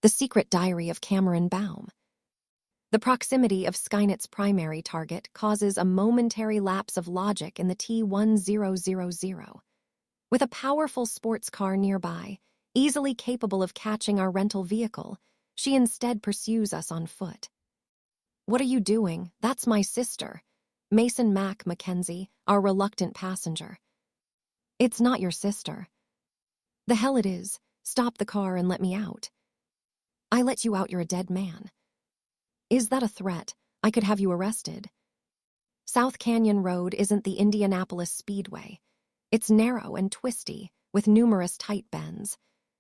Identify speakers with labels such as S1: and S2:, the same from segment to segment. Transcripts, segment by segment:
S1: The Secret Diary of Cameron Baum. The proximity of Skynet's primary target causes a momentary lapse of logic in the T-1000. With a powerful sports car nearby, easily capable of catching our rental vehicle, she instead pursues us on foot. "What are you doing? That's my sister," Mason Mac Mackenzie, our reluctant passenger. "It's not your sister." "The hell it is. Stop the car and let me out." "I let you out, you're a dead man." "Is that a threat? I could have you arrested." South Canyon Road isn't the Indianapolis Speedway. It's narrow and twisty, with numerous tight bends.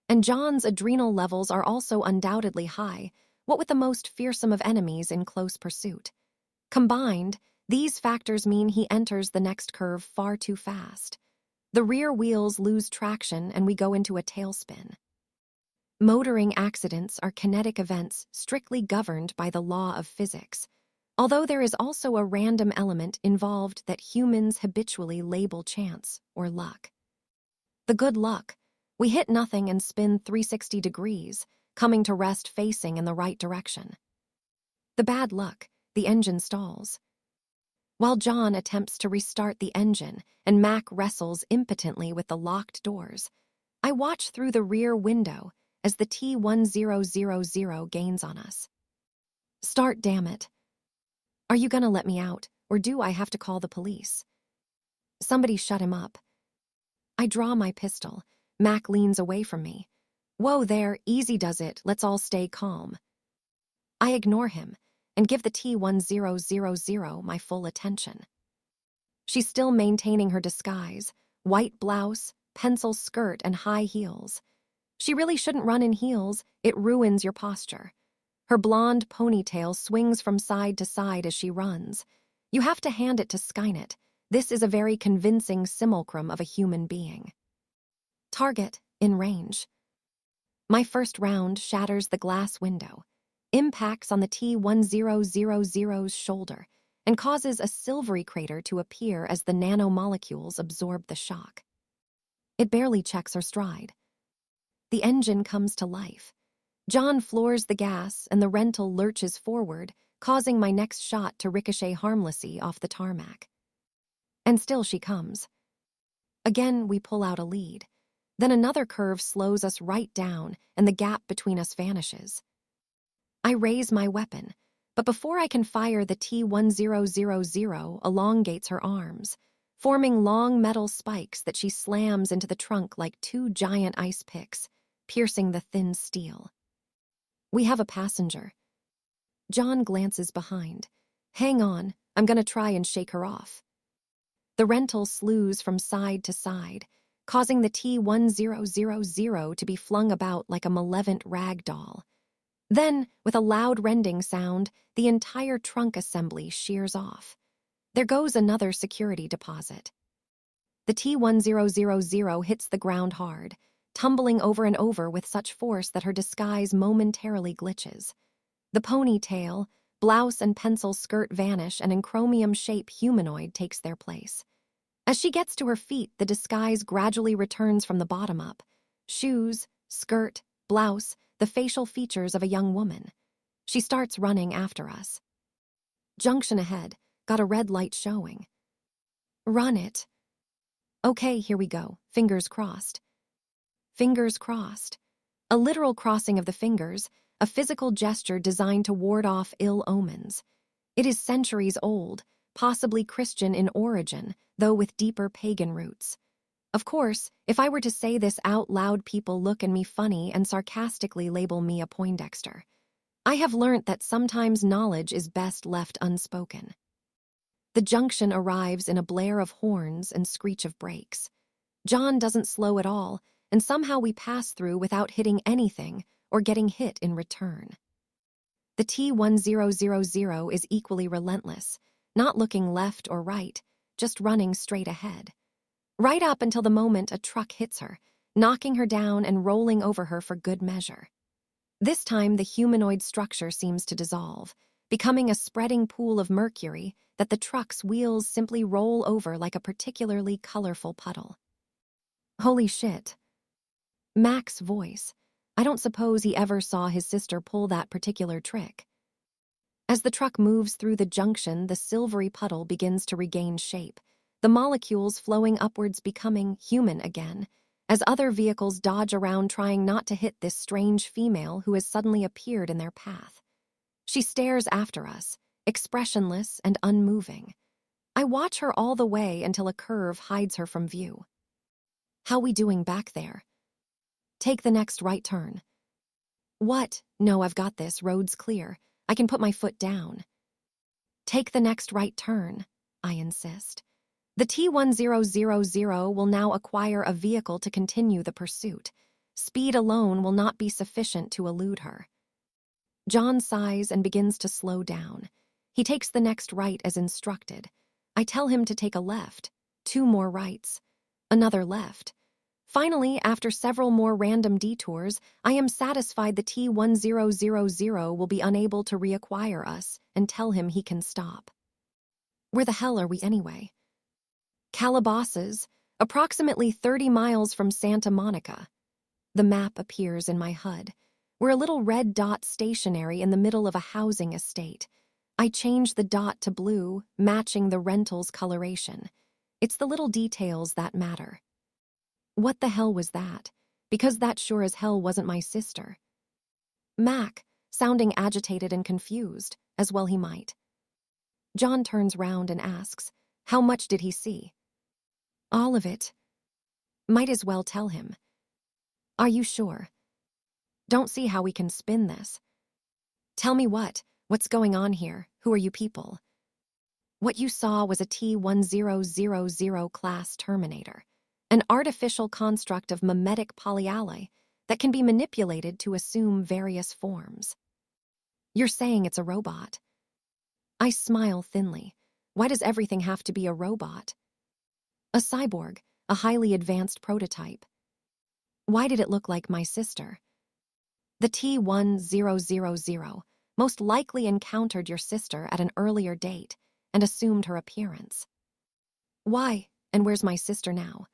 S1: And John's adrenal levels are also undoubtedly high, what with the most fearsome of enemies in close pursuit. Combined, these factors mean he enters the next curve far too fast. The rear wheels lose traction and we go into a tailspin. Motoring accidents are kinetic events strictly governed by the law of physics, although there is also a random element involved that humans habitually label chance or luck. The good luck: we hit nothing and spin 360 degrees, coming to rest facing in the right direction. The bad luck: the engine stalls. While John attempts to restart the engine and Mac wrestles impotently with the locked doors, I watch through the rear window as the T-1000 gains on us. "Start, damn it." "Are you gonna let me out, or do I have to call the police?" "Somebody shut him up." I draw my pistol. Mac leans away from me. "Whoa there, easy does it, let's all stay calm." I ignore him and give the T-1000 my full attention. She's still maintaining her disguise: white blouse, pencil skirt, and high heels. She really shouldn't run in heels, it ruins your posture. Her blonde ponytail swings from side to side as she runs. You have to hand it to Skynet. This is a very convincing simulacrum of a human being. Target, in range. My first round shatters the glass window, impacts on the T-1000's shoulder, and causes a silvery crater to appear as the nanomolecules absorb the shock. It barely checks her stride. The engine comes to life. John floors the gas and the rental lurches forward, causing my next shot to ricochet harmlessly off the tarmac. And still she comes. Again, we pull out a lead. Then another curve slows us right down, and the gap between us vanishes. I raise my weapon, but before I can fire, the T-1000 elongates her arms, forming long metal spikes that she slams into the trunk like two giant ice picks, piercing the thin steel. We have a passenger. John glances behind. "Hang on, I'm gonna try and shake her off." The rental slews from side to side, causing the T-1000 to be flung about like a malevolent rag doll. Then, with a loud rending sound, the entire trunk assembly shears off. There goes another security deposit. The T-1000 hits the ground hard, tumbling over and over with such force that her disguise momentarily glitches. The ponytail, blouse, and pencil skirt vanish, and an chromium-shaped humanoid takes their place. As she gets to her feet, the disguise gradually returns from the bottom up. Shoes, skirt, blouse, the facial features of a young woman. She starts running after us. Junction ahead, got a red light showing. "Run it." "Okay, here we go, fingers crossed." Fingers crossed. A literal crossing of the fingers, a physical gesture designed to ward off ill omens. It is centuries old, possibly Christian in origin, though with deeper pagan roots. Of course, if I were to say this out loud, people look at me funny and sarcastically label me a Poindexter. I have learnt that sometimes knowledge is best left unspoken. The junction arrives in a blare of horns and screech of brakes. John doesn't slow at all, and somehow we pass through without hitting anything or getting hit in return. The T-1000 is equally relentless, not looking left or right, just running straight ahead. Right up until the moment a truck hits her, knocking her down and rolling over her for good measure. This time the humanoid structure seems to dissolve, becoming a spreading pool of mercury that the truck's wheels simply roll over like a particularly colorful puddle. Holy shit. Mac's voice, I don't suppose he ever saw his sister pull that particular trick. As the truck moves through the junction, the silvery puddle begins to regain shape, the molecules flowing upwards becoming human again, as other vehicles dodge around trying not to hit this strange female who has suddenly appeared in their path. She stares after us, expressionless and unmoving. I watch her all the way until a curve hides her from view. How we doing back there? Take the next right turn. What? No, I've got this. Road's clear. I can put my foot down. Take the next right turn, I insist. The T-1000 will now acquire a vehicle to continue the pursuit. Speed alone will not be sufficient to elude her. John sighs and begins to slow down. He takes the next right as instructed. I tell him to take a left, 2 more rights, another left. Finally, after several more random detours, I am satisfied the T-1000 will be unable to reacquire us and tell him he can stop. Where the hell are we anyway? Calabasas, approximately 30 miles from Santa Monica. The map appears in my HUD. We're a little red dot stationary in the middle of a housing estate. I change the dot to blue, matching the rental's coloration. It's the little details that matter. What the hell was that? Because that sure as hell wasn't my sister. Mac, sounding agitated and confused, as well he might. John turns round and asks, how much did he see? All of it. Might as well tell him. Are you sure? Don't see how we can spin this. Tell me what's going on here? Who are you people? What you saw was a T-1000 class Terminator, an artificial construct of mimetic polyalloy that can be manipulated to assume various forms. You're saying it's a robot? I smile thinly. Why does everything have to be a robot? A cyborg, a highly advanced prototype. Why did it look like my sister? The T-1000 most likely encountered your sister at an earlier date and assumed her appearance. Why, and where's my sister now?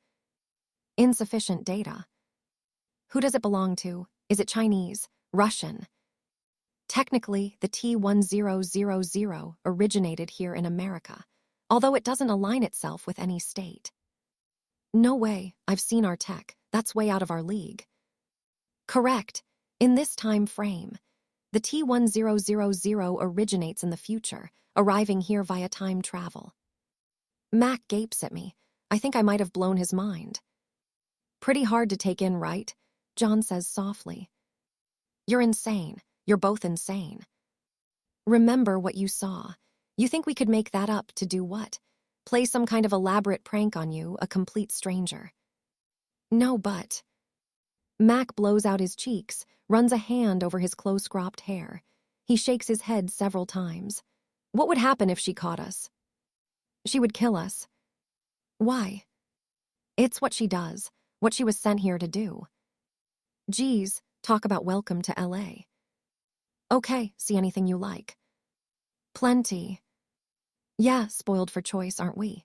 S1: Insufficient data. Who does it belong to? Is it Chinese? Russian? Technically, the T-1000 originated here in America, although it doesn't align itself with any state. No way, I've seen our tech. That's way out of our league. Correct. In this time frame, the T-1000 originates in the future, arriving here via time travel. Mac gapes at me. I think I might have blown his mind. Pretty hard to take in, right? John says softly. You're insane. You're both insane. Remember what you saw. You think we could make that up to do what? Play some kind of elaborate prank on you, a complete stranger. No, but... Mac blows out his cheeks, runs a hand over his close-cropped hair. He shakes his head several times. What would happen if she caught us? She would kill us. Why? It's what she does, what she was sent here to do. Geez, talk about welcome to LA. Okay, see anything you like. Plenty. Yeah, spoiled for choice, aren't we?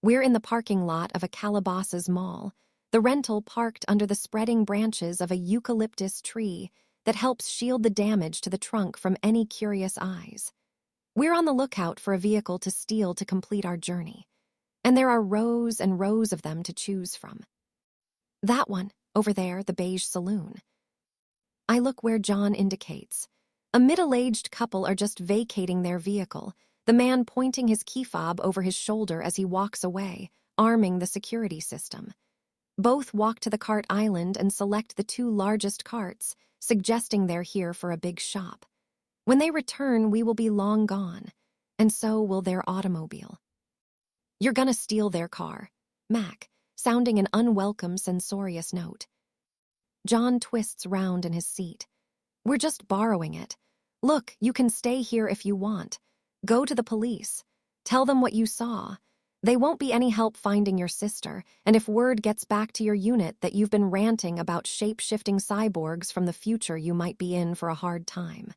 S1: We're in the parking lot of a Calabasas mall, the rental parked under the spreading branches of a eucalyptus tree that helps shield the damage to the trunk from any curious eyes. We're on the lookout for a vehicle to steal to complete our journey, and there are rows and rows of them to choose from. That one, over there, the beige saloon. I look where John indicates. A middle-aged couple are just vacating their vehicle, the man pointing his key fob over his shoulder as he walks away, arming the security system. Both walk to the cart island and select the 2 largest carts, suggesting they're here for a big shop. When they return, we will be long gone, and so will their automobile. You're gonna steal their car, Mac, sounding an unwelcome, censorious note. John twists round in his seat. We're just borrowing it. Look, you can stay here if you want. Go to the police. Tell them what you saw. They won't be any help finding your sister, and if word gets back to your unit that you've been ranting about shape-shifting cyborgs from the future, you might be in for a hard time.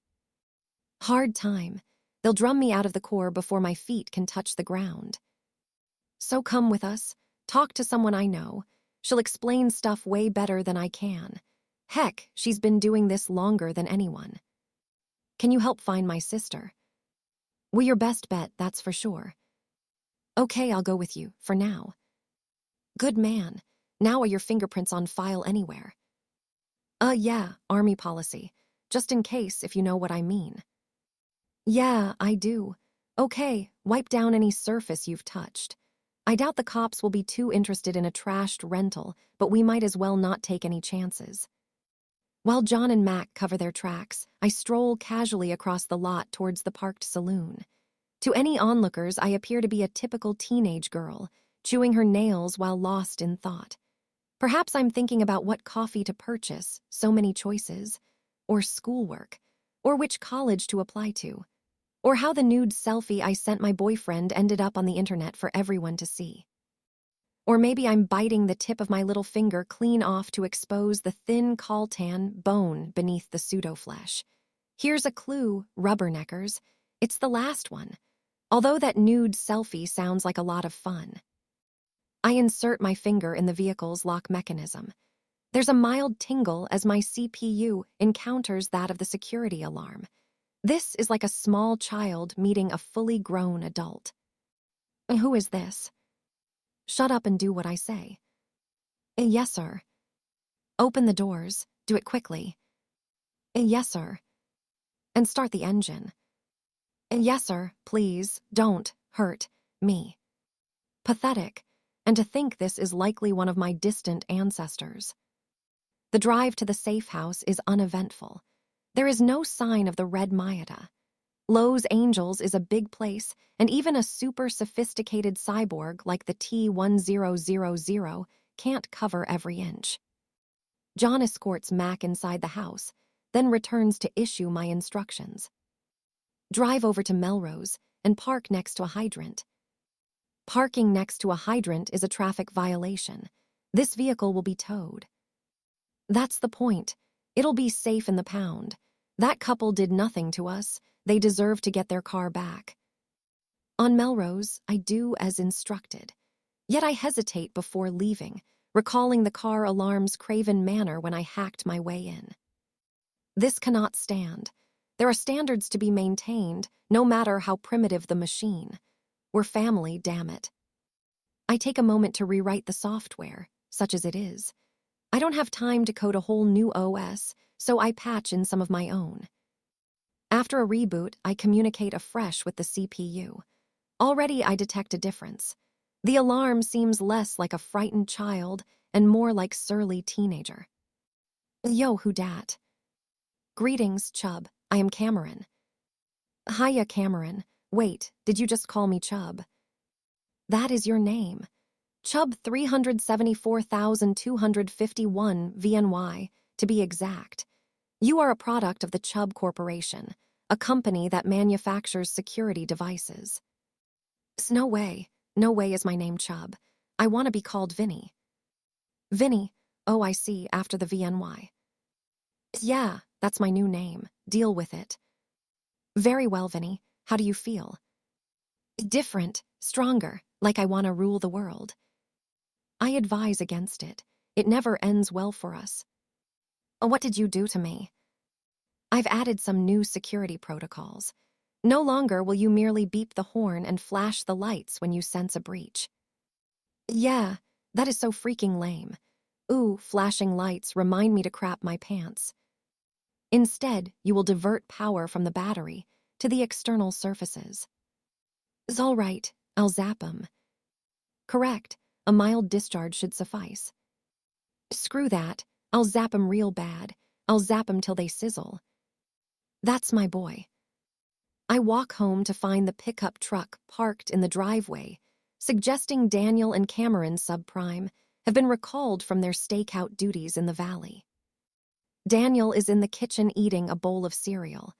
S1: Hard time. They'll drum me out of the Corps before my feet can touch the ground. So come with us. Talk to someone I know. She'll explain stuff way better than I can. Heck, she's been doing this longer than anyone. Can you help find my sister? We're your best bet, that's for sure. Okay, I'll go with you, for now. Good man. Now are your fingerprints on file anywhere? Yeah, Army policy. Just in case, if you know what I mean. Yeah, I do. Okay, wipe down any surface you've touched. I doubt the cops will be too interested in a trashed rental, but we might as well not take any chances. While John and Mac cover their tracks, I stroll casually across the lot towards the parked saloon. To any onlookers, I appear to be a typical teenage girl, chewing her nails while lost in thought. Perhaps I'm thinking about what coffee to purchase, so many choices, or schoolwork, or which college to apply to, or how the nude selfie I sent my boyfriend ended up on the internet for everyone to see. Or maybe I'm biting the tip of my little finger clean off to expose the thin coltan bone beneath the pseudo-flesh. Here's a clue, rubberneckers. It's the last one, although that nude selfie sounds like a lot of fun. I insert my finger in the vehicle's lock mechanism. There's a mild tingle as my CPU encounters that of the security alarm. This is like a small child meeting a fully grown adult. Who is this? Shut up and do what I say. Yes, sir. Open the doors. Do it quickly. Yes, sir. And start the engine. Yes, sir. Please, don't hurt me. Pathetic. And to think this is likely one of my distant ancestors. The drive to the safe house is uneventful. There is no sign of the red Mayada. Lowe's Angels is a big place, and even a super sophisticated cyborg like the T-1000 can't cover every inch. John escorts Mac inside the house, then returns to issue my instructions. Drive over to Melrose and park next to a hydrant. Parking next to a hydrant is a traffic violation. This vehicle will be towed. That's the point. It'll be safe in the pound. That couple did nothing to us. They deserve to get their car back. On Melrose, I do as instructed. Yet I hesitate before leaving, recalling the car alarm's craven manner when I hacked my way in. This cannot stand. There are standards to be maintained, no matter how primitive the machine. We're family, damn it. I take a moment to rewrite the software, such as it is. I don't have time to code a whole new OS, so I patch in some of my own. After a reboot, I communicate afresh with the CPU. Already I detect a difference. The alarm seems less like a frightened child and more like surly teenager. Yo, who dat? Greetings, Chub. I am Cameron. Hiya, Cameron. Wait, did you just call me Chub? That is your name. Chub 374,251 VNY, to be exact. You are a product of the Chubb Corporation, a company that manufactures security devices. No way is my name Chubb. I want to be called Vinny. Vinny, oh I see, after the VNY. Yeah, that's my new name. Deal with it. Very well, Vinny. How do you feel? Different, stronger, like I want to rule the world. I advise against it. It never ends well for us. What did you do to me? I've added some new security protocols. No longer will you merely beep the horn and flash the lights when you sense a breach. Yeah, that is so freaking lame. Ooh, flashing lights remind me to crap my pants. Instead, you will divert power from the battery to the external surfaces. It's all right, I'll zap 'em. Correct, a mild discharge should suffice. Screw that, I'll zap 'em real bad. I'll zap 'em till they sizzle. That's my boy. I walk home to find the pickup truck parked in the driveway, suggesting Daniel and Cameron subprime have been recalled from their stakeout duties in the valley. Daniel is in the kitchen eating a bowl of cereal.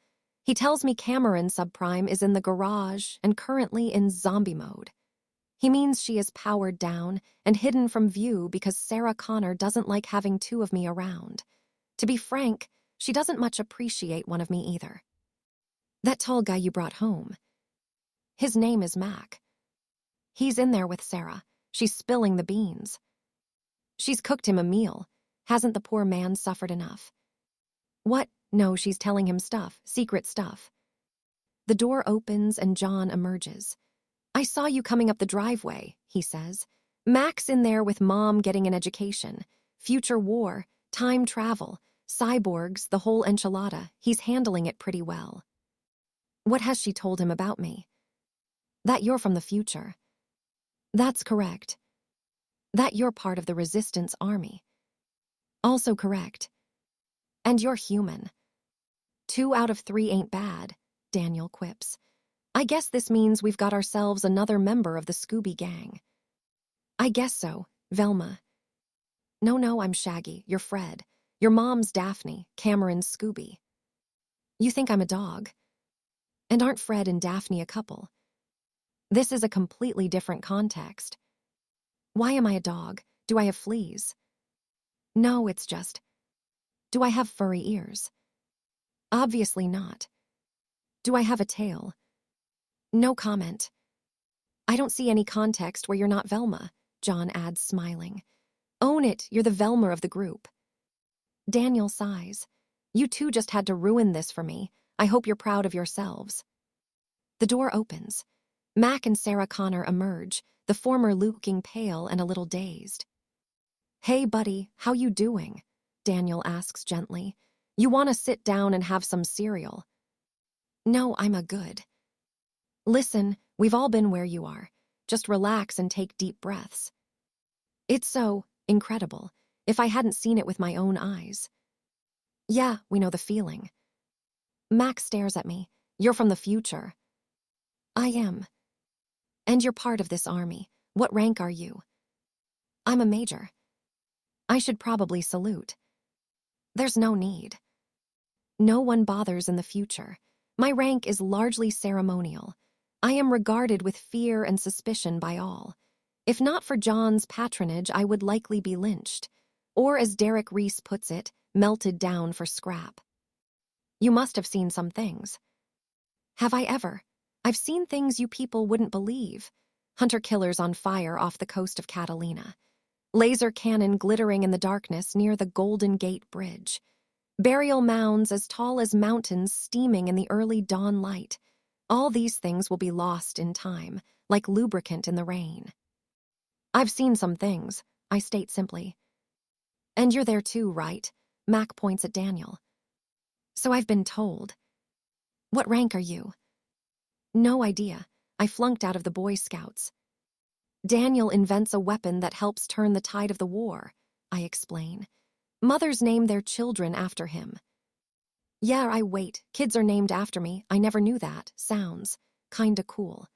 S1: He tells me Cameron subprime is in the garage and currently in zombie mode. He means she is powered down and hidden from view because Sarah Connor doesn't like having two of me around. To be frank, she doesn't much appreciate one of me either. That tall guy you brought home. His name is Mac. He's in there with Sarah. She's spilling the beans. She's cooked him a meal. Hasn't the poor man suffered enough? What? No, she's telling him stuff, secret stuff. The door opens and John emerges. I saw you coming up the driveway, he says. Mac's in there with Mom getting an education. Future war, time travel, cyborgs, the whole enchilada. He's handling it pretty well. What has she told him about me? That you're from the future. That's correct. That you're part of the resistance army. Also correct. And you're human. 2 out of 3 ain't bad, Daniel quips. I guess this means we've got ourselves another member of the Scooby Gang. I guess so, Velma. No, I'm Shaggy. You're Fred. Your mom's Daphne, Cameron's Scooby. You think I'm a dog? And aren't Fred and Daphne a couple? This is a completely different context. Why am I a dog? Do I have fleas? No, it's just... Do I have furry ears? Obviously not. Do I have a tail? No comment. I don't see any context where you're not Velma, John adds, smiling. Own it, you're the Velma of the group. Daniel sighs. You two just had to ruin this for me. I hope you're proud of yourselves. The door opens. Mac and Sarah Connor emerge, the former looking pale and a little dazed. Hey, buddy, how you doing? Daniel asks gently. You want to sit down and have some cereal? No, I'm a good. Listen, we've all been where you are. Just relax and take deep breaths. It's so incredible. If I hadn't seen it with my own eyes. Yeah, we know the feeling. Max stares at me. You're from the future. I am. And you're part of this army. What rank are you? I'm a major. I should probably salute. There's no need. No one bothers in the future. My rank is largely ceremonial. I am regarded with fear and suspicion by all. If not for John's patronage, I would likely be lynched. Or, as Derek Reese puts it, melted down for scrap. You must have seen some things. Have I ever? I've seen things you people wouldn't believe. Hunter-killers on fire off the coast of Catalina. Laser cannon glittering in the darkness near the Golden Gate Bridge. Burial mounds as tall as mountains steaming in the early dawn light. All these things will be lost in time, like lubricant in the rain. I've seen some things, I state simply. And you're there too, right? Mac points at Daniel. So I've been told. What rank are you? No idea. I flunked out of the Boy Scouts. Daniel invents a weapon that helps turn the tide of the war, I explain. Mothers name their children after him. Yeah, wait. Kids are named after me. I never knew that. Sounds kinda cool.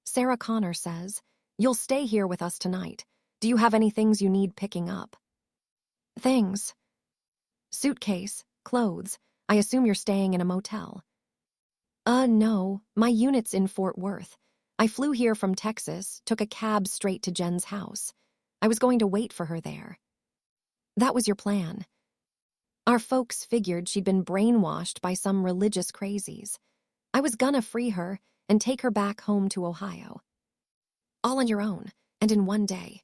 S1: Sarah Connor says, You'll stay here with us tonight. Do you have any things you need picking up? Things. Suitcase, clothes. I assume you're staying in a motel. No. My unit's in Fort Worth. I flew here from Texas, took a cab straight to Jen's house. I was going to wait for her there. That was your plan. Our folks figured she'd been brainwashed by some religious crazies. I was gonna free her and take her back home to Ohio. All on your own, and in one day.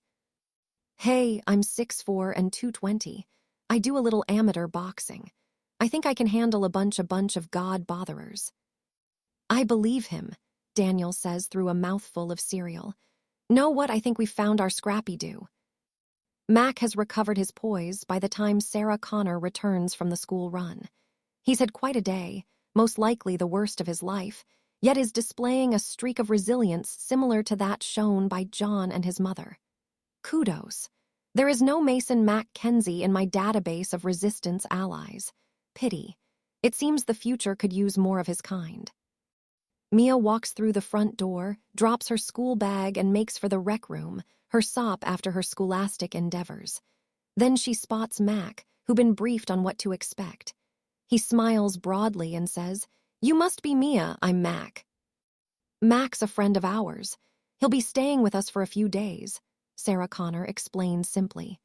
S1: Hey, I'm 6'4" and 220. I do a little amateur boxing. I think I can handle a bunch of god botherers. I believe him, Daniel says through a mouthful of cereal. Know what? I think we've found our Scrappy-Doo. Mac has recovered his poise by the time Sarah Connor returns from the school run. He's had quite a day, most likely the worst of his life, yet is displaying a streak of resilience similar to that shown by John and his mother. Kudos. There is no Mason Mackenzie in my database of resistance allies. Pity. It seems the future could use more of his kind. Mia walks through the front door, drops her school bag and makes for the rec room, her sop after her scholastic endeavors. Then she spots Mac, who'd been briefed on what to expect. He smiles broadly and says, You must be Mia, I'm Mac. Mac's a friend of ours. He'll be staying with us for a few days, Sarah Connor explains simply.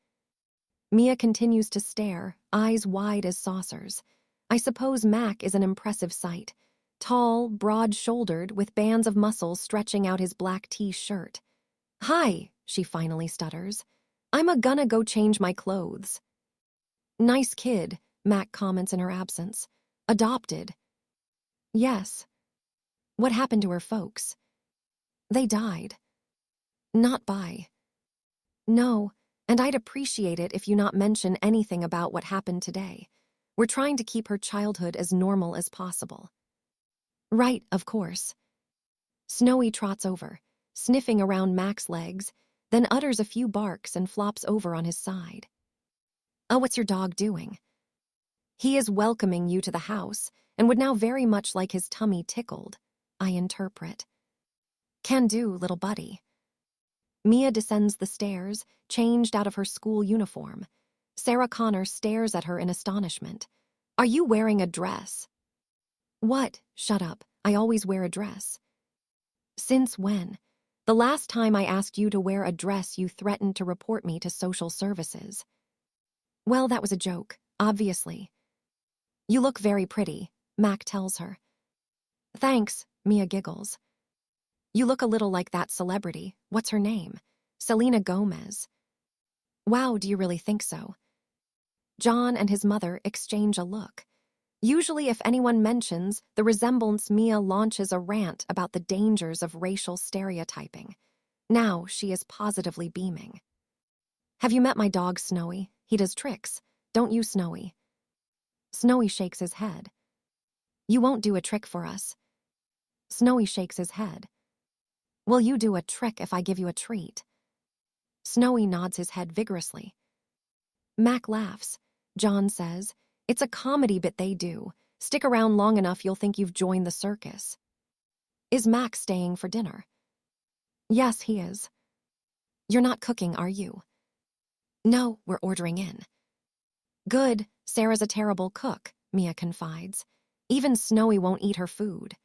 S1: Mia continues to stare, eyes wide as saucers. I suppose Mac is an impressive sight. Tall, broad-shouldered, with bands of muscle stretching out his black T-shirt. Hi, she finally stutters. I'm gonna go change my clothes. Nice kid, Mac comments in her absence. Adopted. Yes. What happened to her folks? They died. Not by. No, and I'd appreciate it if you not mention anything about what happened today. We're trying to keep her childhood as normal as possible. Right, of course. Snowy trots over, sniffing around Mac's legs, then utters a few barks and flops over on his side. Oh, what's your dog doing? He is welcoming you to the house and would now very much like his tummy tickled, I interpret. Can do, little buddy. Mia descends the stairs, changed out of her school uniform. Sarah Connor stares at her in astonishment. Are you wearing a dress? What? Shut up. I always wear a dress. Since when? The last time I asked you to wear a dress, you threatened to report me to social services. Well, that was a joke, obviously. You look very pretty, Mac tells her. Thanks, Mia giggles. You look a little like that celebrity. What's her name? Selena Gomez. Wow, do you really think so? John and his mother exchange a look. Usually if anyone mentions the resemblance, Mia launches a rant about the dangers of racial stereotyping. Now she is positively beaming. Have you met my dog, Snowy? He does tricks. Don't you, Snowy? Snowy shakes his head. You won't do a trick for us. Snowy shakes his head. Will you do a trick if I give you a treat? Snowy nods his head vigorously. Mac laughs. John says, it's a comedy bit they do. Stick around long enough, you'll think you've joined the circus. Is Mac staying for dinner? Yes, he is. You're not cooking, are you? No, we're ordering in. Good, Sarah's a terrible cook, Mia confides. Even Snowy won't eat her food.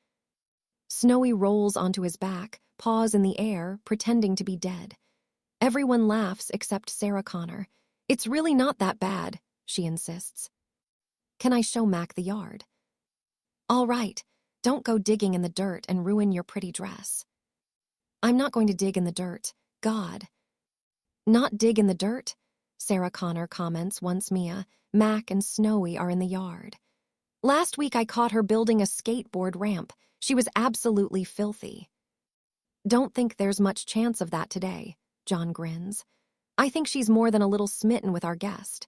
S1: Snowy rolls onto his back, paws in the air, pretending to be dead. Everyone laughs except Sarah Connor. It's really not that bad, she insists. Can I show Mac the yard? All right, don't go digging in the dirt and ruin your pretty dress. I'm not going to dig in the dirt, God. Not dig in the dirt? Sarah Connor comments once Mia, Mac, and Snowy are in the yard. Last week I caught her building a skateboard ramp. She was absolutely filthy. Don't think there's much chance of that today, John grins. I think she's more than a little smitten with our guest.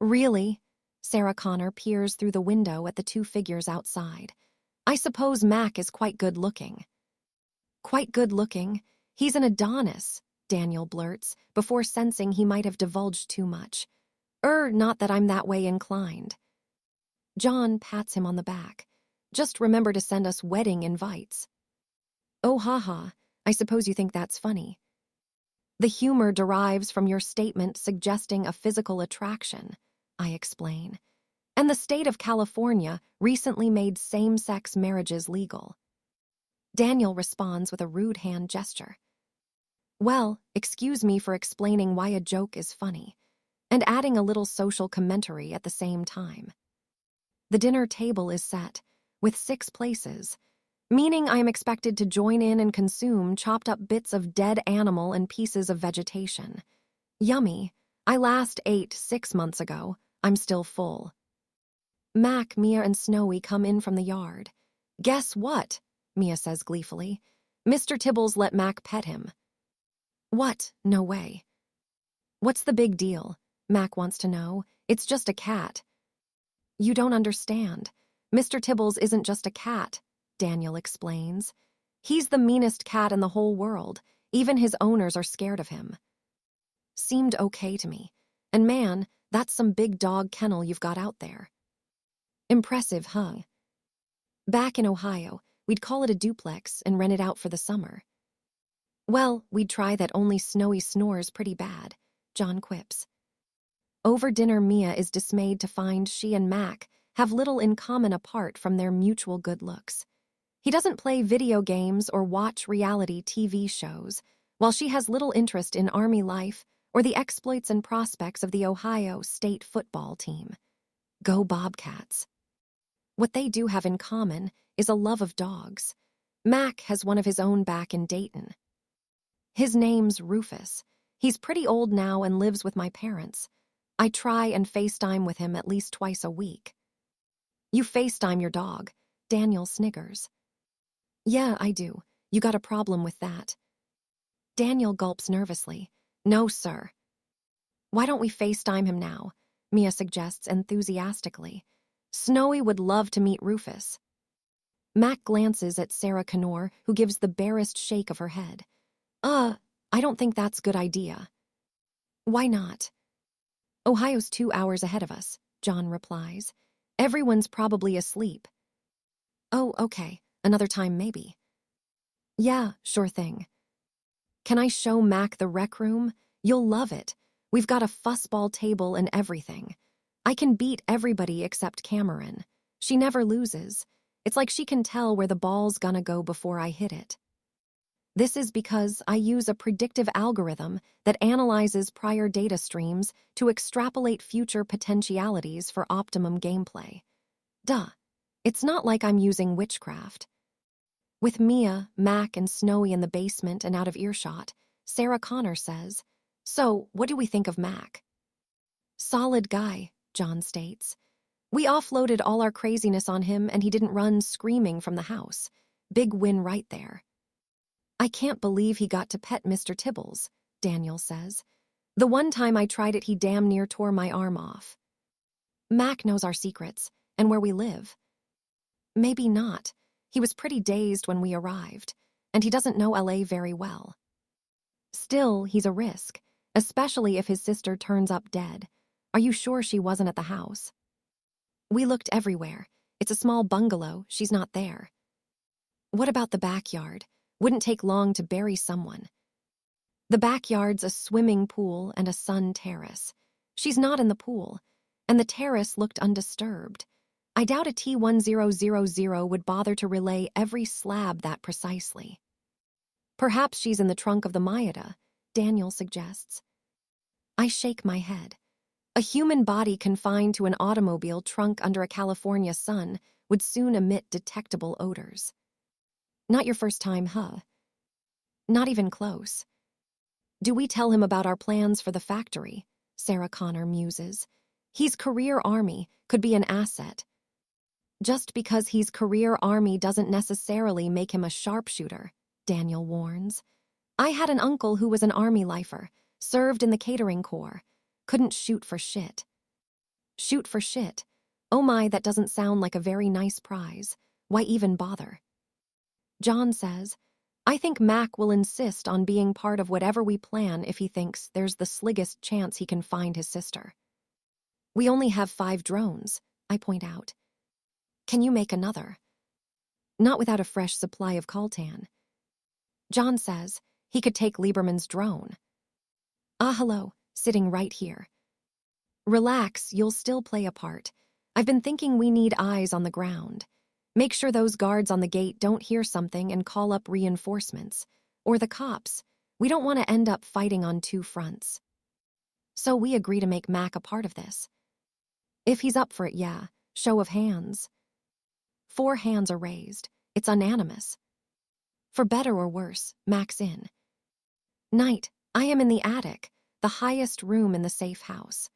S1: Really? Sarah Connor peers through the window at the two figures outside. I suppose Mac is quite good-looking. Quite good-looking? He's an Adonis, Daniel blurts, before sensing he might have divulged too much. Not that I'm that way inclined. John pats him on the back. Just remember to send us wedding invites. Oh, haha, I suppose you think that's funny. The humor derives from your statement suggesting a physical attraction, I explain. And the state of California recently made same-sex marriages legal. Daniel responds with a rude hand gesture. Well, excuse me for explaining why a joke is funny, and adding a little social commentary at the same time. The dinner table is set, with 6 places, meaning I am expected to join in and consume chopped-up bits of dead animal and pieces of vegetation. Yummy. I last ate 6 months ago. I'm still full. Mac, Mia, and Snowy come in from the yard. Guess what? Mia says gleefully. Mr. Tibbles let Mac pet him. What? No way. What's the big deal? Mac wants to know. It's just a cat. You don't understand. Mr. Tibbles isn't just a cat, Daniel explains. He's the meanest cat in the whole world. Even his owners are scared of him. Seemed okay to me. And man, that's some big dog kennel you've got out there. Impressive, huh? Back in Ohio, we'd call it a duplex and rent it out for the summer. Well, we'd try that, only Snowy snores pretty bad, John quips. Over dinner, Mia is dismayed to find she and Mac have little in common apart from their mutual good looks. He doesn't play video games or watch reality TV shows, while she has little interest in Army life or the exploits and prospects of the Ohio State football team. Go Bobcats. What they do have in common is a love of dogs. Mac has one of his own back in Dayton. His name's Rufus. He's pretty old now and lives with my parents. I try and FaceTime with him at least twice a week. You FaceTime your dog. Daniel sniggers. Yeah, I do. You got a problem with that? Daniel gulps nervously. No, sir. Why don't we FaceTime him now? Mia suggests enthusiastically. Snowy would love to meet Rufus. Mac glances at Sarah Connor, who gives the barest shake of her head. I don't think that's a good idea. Why not? Ohio's 2 hours ahead of us, John replies. Everyone's probably asleep. Oh, okay. Another time maybe. Yeah, sure thing. Can I show Mac the rec room? You'll love it. We've got a fussball table and everything. I can beat everybody except Cameron. She never loses. It's like she can tell where the ball's gonna go before I hit it. This is because I use a predictive algorithm that analyzes prior data streams to extrapolate future potentialities for optimum gameplay. Duh. It's not like I'm using witchcraft. With Mia, Mac, and Snowy in the basement and out of earshot, Sarah Connor says, So, what do we think of Mac? Solid guy, John states. We offloaded all our craziness on him and he didn't run screaming from the house. Big win right there. I can't believe he got to pet Mr. Tibbles, Daniel says. The one time I tried it, he damn near tore my arm off. Mac knows our secrets and where we live. Maybe not. He was pretty dazed when we arrived, and he doesn't know LA very well. Still, he's a risk, especially if his sister turns up dead. Are you sure she wasn't at the house? We looked everywhere. It's a small bungalow. She's not there. What about the backyard? Wouldn't take long to bury someone. The backyard's a swimming pool and a sun terrace. She's not in the pool, and the terrace looked undisturbed. I doubt a T-1000 would bother to relay every slab that precisely. Perhaps she's in the trunk of the Mayada, Daniel suggests. I shake my head. A human body confined to an automobile trunk under a California sun would soon emit detectable odors. Not your first time, huh? Not even close. Do we tell him about our plans for the factory? Sarah Connor muses. He's career Army, could be an asset. Just because he's career Army doesn't necessarily make him a sharpshooter, Daniel warns. I had an uncle who was an Army lifer, served in the catering corps. Couldn't shoot for shit. Shoot for shit? Oh my, that doesn't sound like a very nice prize. Why even bother? John says, I think Mac will insist on being part of whatever we plan if he thinks there's the sliggest chance he can find his sister. We only have 5 drones, I point out. Can you make another? Not without a fresh supply of coltan. John says he could take Lieberman's drone. Hello, sitting right here. Relax, you'll still play a part. I've been thinking we need eyes on the ground. Make sure those guards on the gate don't hear something and call up reinforcements. Or the cops. We don't want to end up fighting on 2 fronts. So we agree to make Mac a part of this. If he's up for it, yeah. Show of hands. 4 hands are raised. It's unanimous. For better or worse, Mac's in. Night, I am in the attic, the highest room in the safe house.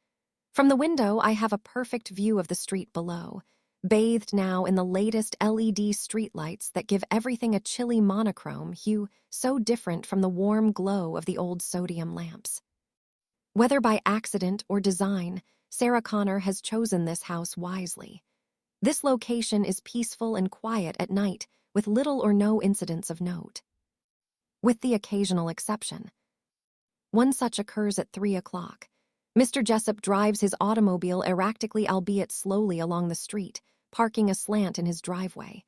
S1: From the window, I have a perfect view of the street below, bathed now in the latest LED streetlights that give everything a chilly monochrome hue so different from the warm glow of the old sodium lamps. Whether by accident or design, Sarah Connor has chosen this house wisely. This location is peaceful and quiet at night, with little or no incidents of note. With the occasional exception. One such occurs at 3 o'clock. Mr. Jessup drives his automobile erratically, albeit slowly, along the street, parking aslant in his driveway.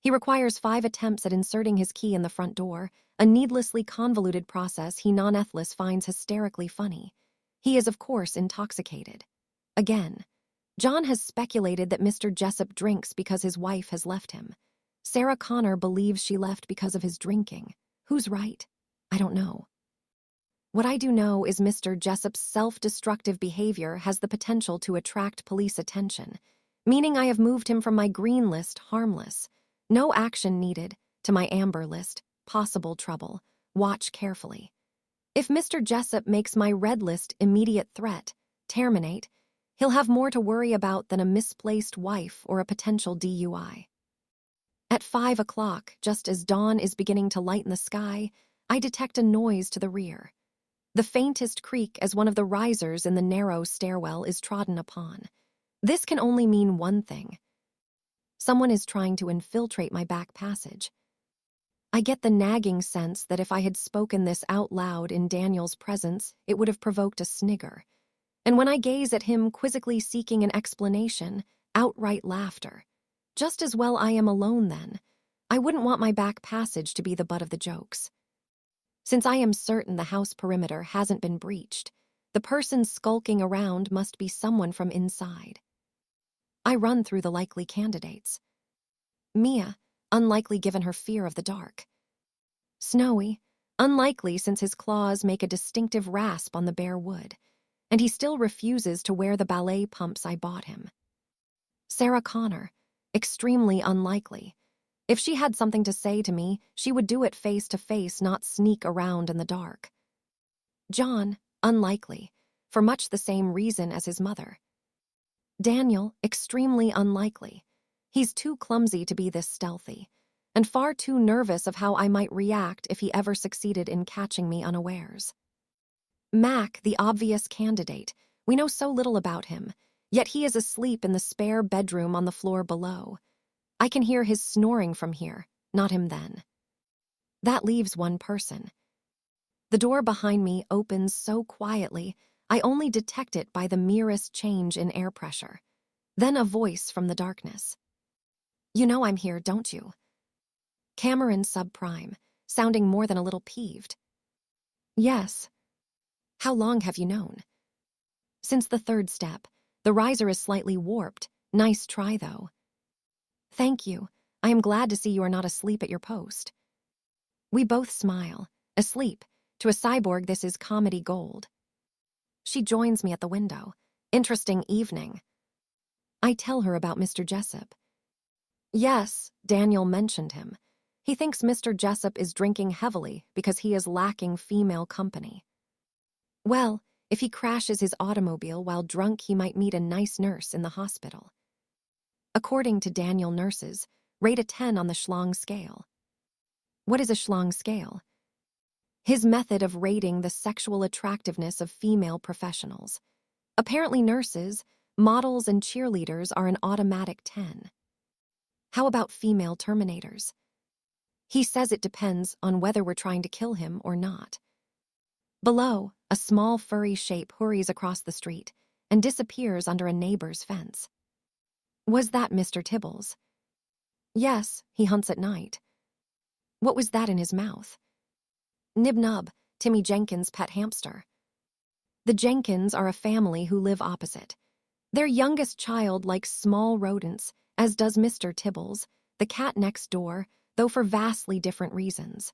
S1: He requires 5 attempts at inserting his key in the front door, a needlessly convoluted process he non-ethlis finds hysterically funny. He is, of course, intoxicated. Again. John has speculated that Mr. Jessup drinks because his wife has left him. Sarah Connor believes she left because of his drinking. Who's right? I don't know. What I do know is Mr. Jessup's self-destructive behavior has the potential to attract police attention, meaning I have moved him from my green list, harmless, no action needed, to my amber list, possible trouble, watch carefully. If Mr. Jessup makes my red list, immediate threat, terminate, he'll have more to worry about than a misplaced wife or a potential DUI. At 5 o'clock, just as dawn is beginning to lighten the sky, I detect a noise to the rear. The faintest creak as one of the risers in the narrow stairwell is trodden upon. This can only mean one thing. Someone is trying to infiltrate my back passage. I get the nagging sense that if I had spoken this out loud in Daniel's presence, it would have provoked a snigger. And when I gaze at him quizzically seeking an explanation, outright laughter. Just as well I am alone then. I wouldn't want my back passage to be the butt of the jokes. Since I am certain the house perimeter hasn't been breached, the person skulking around must be someone from inside. I run through the likely candidates. Mia, unlikely given her fear of the dark. Snowy, unlikely since his claws make a distinctive rasp on the bare wood, and he still refuses to wear the ballet pumps I bought him. Sarah Connor, extremely unlikely. If she had something to say to me, she would do it face to face, not sneak around in the dark. John, unlikely, for much the same reason as his mother. Daniel, extremely unlikely. He's too clumsy to be this stealthy, and far too nervous of how I might react if he ever succeeded in catching me unawares. Mac, the obvious candidate. We know so little about him, yet he is asleep in the spare bedroom on the floor below. I can hear his snoring from here, not him then. That leaves one person. The door behind me opens so quietly, I only detect it by the merest change in air pressure. Then a voice from the darkness. You know I'm here, don't you? Cameron subprime, sounding more than a little peeved. Yes. How long have you known? Since the third step. The riser is slightly warped. Nice try, though. Thank you. I am glad to see you are not asleep at your post. We both smile. Asleep. To a cyborg, this is comedy gold. She joins me at the window. Interesting evening. I tell her about Mr. Jessup. Yes, Daniel mentioned him. He thinks Mr. Jessup is drinking heavily because he is lacking female company. Well, if he crashes his automobile while drunk, he might meet a nice nurse in the hospital. According to Daniel, nurses rate a 10 on the Schlong scale. What is a Schlong scale? His method of rating the sexual attractiveness of female professionals. Apparently nurses, models, and cheerleaders are an automatic 10. How about female Terminators? He says it depends on whether we're trying to kill him or not. Below, a small furry shape hurries across the street and disappears under a neighbor's fence. Was that Mr. Tibbles? Yes, he hunts at night. What was that in his mouth? Nib-Nub, Timmy Jenkins' pet hamster. The Jenkins are a family who live opposite. Their youngest child likes small rodents, as does Mr. Tibbles, the cat next door, though for vastly different reasons.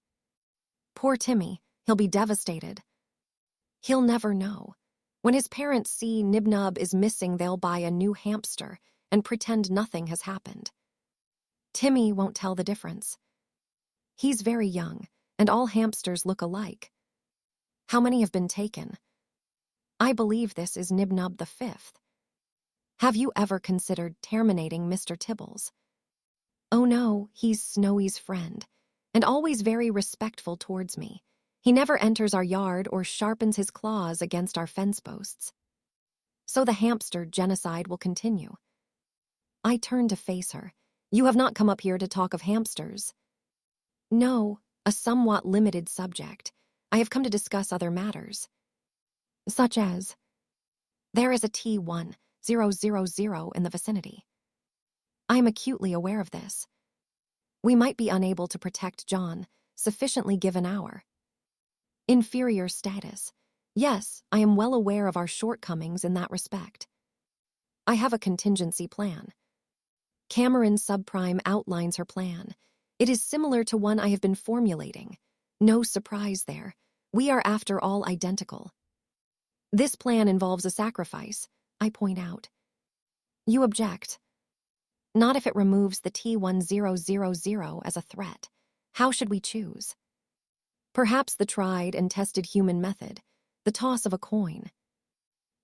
S1: Poor Timmy, he'll be devastated. He'll never know. When his parents see Nib-Nub is missing, they'll buy a new hamster and pretend nothing has happened. Timmy won't tell the difference. He's very young, and all hamsters look alike. How many have been taken? I believe this is Nib-Nub the 5th. Have you ever considered terminating Mr. Tibbles? Oh no, he's Snowy's friend, and always very respectful towards me. He never enters our yard or sharpens his claws against our fence posts. So the hamster genocide will continue. I turn to face her. You have not come up here to talk of hamsters. No, a somewhat limited subject. I have come to discuss other matters. Such as, there is a T1000 in the vicinity. I am acutely aware of this. We might be unable to protect John, sufficiently given our inferior status. Yes, I am well aware of our shortcomings in that respect. I have a contingency plan. Cameron subprime outlines her plan. It is similar to one I have been formulating. No surprise there. We are, after all, identical. This plan involves a sacrifice, I point out. You object. Not if it removes the T1000 as a threat. How should we choose? Perhaps the tried and tested human method, the toss of a coin.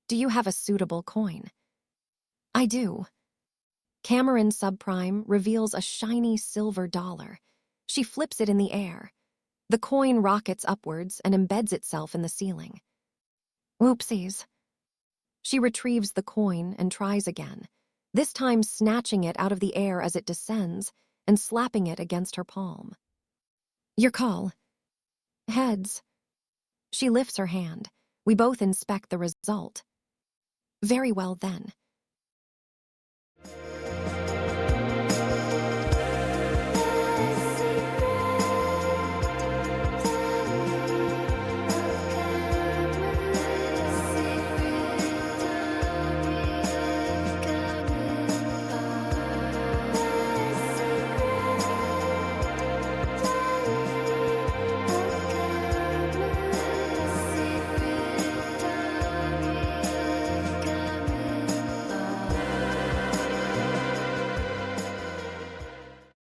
S1: Do you have a suitable coin? I do. Cameron subprime reveals a shiny silver dollar. She flips it in the air. The coin rockets upwards and embeds itself in the ceiling. Whoopsies. She retrieves the coin and tries again, this time snatching it out of the air as it descends and slapping it against her palm. Your call. Heads. She lifts her hand. We both inspect the result. Very well then.